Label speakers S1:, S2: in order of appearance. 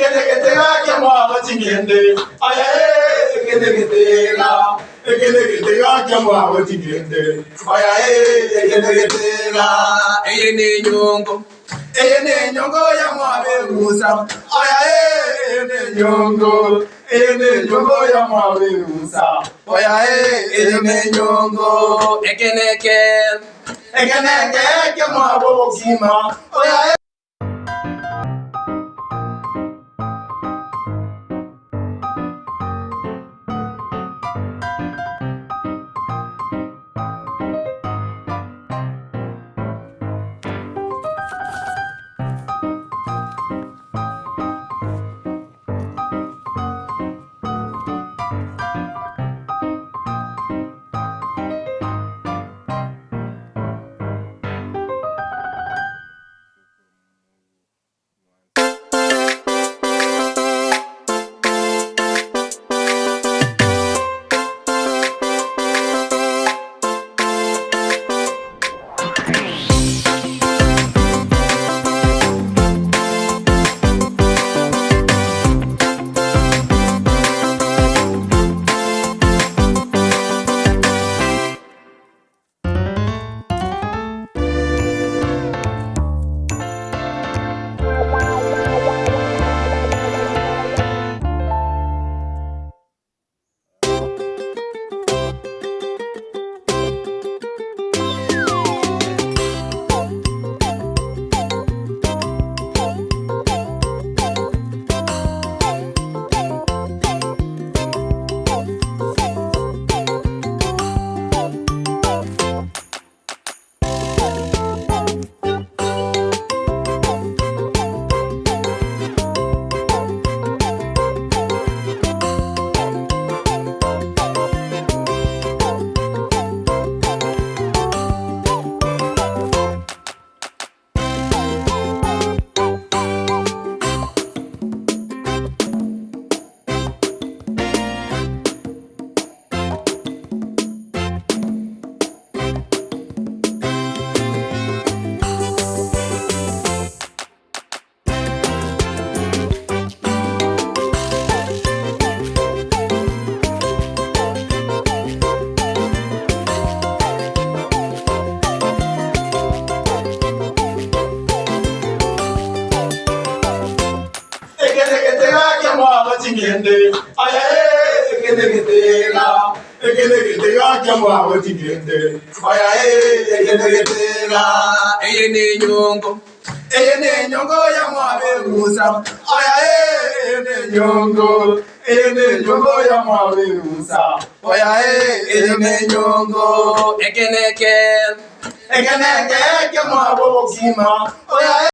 S1: Ekenegetega kyamwa batingende. Aya ekenegetega. Ekenegetega kyamwa batingende. Aya ekenegetega.
S2: Eyene nyongo.
S1: Eyene nyongo ya mwabe musa. Aya eyene nyongo. Eyene nyongo ya mwabe musa. Aya eyene nyongo.
S2: Ekeneke.
S1: Ekeneke kyamwa bokima. Aya batingende. Aya ekenegetega. Ekenegetega kyamwa batingende. Aya ekenegetega.
S2: Eyene nyongo.
S1: Eyene nyongo ya mwabe musa. Aya eyene nyongo. Eyene nyongo ya mwabe musa. Aya eyene nyongo.
S2: Ekeneke.
S1: Ekeneke kyamwa bokima. Aya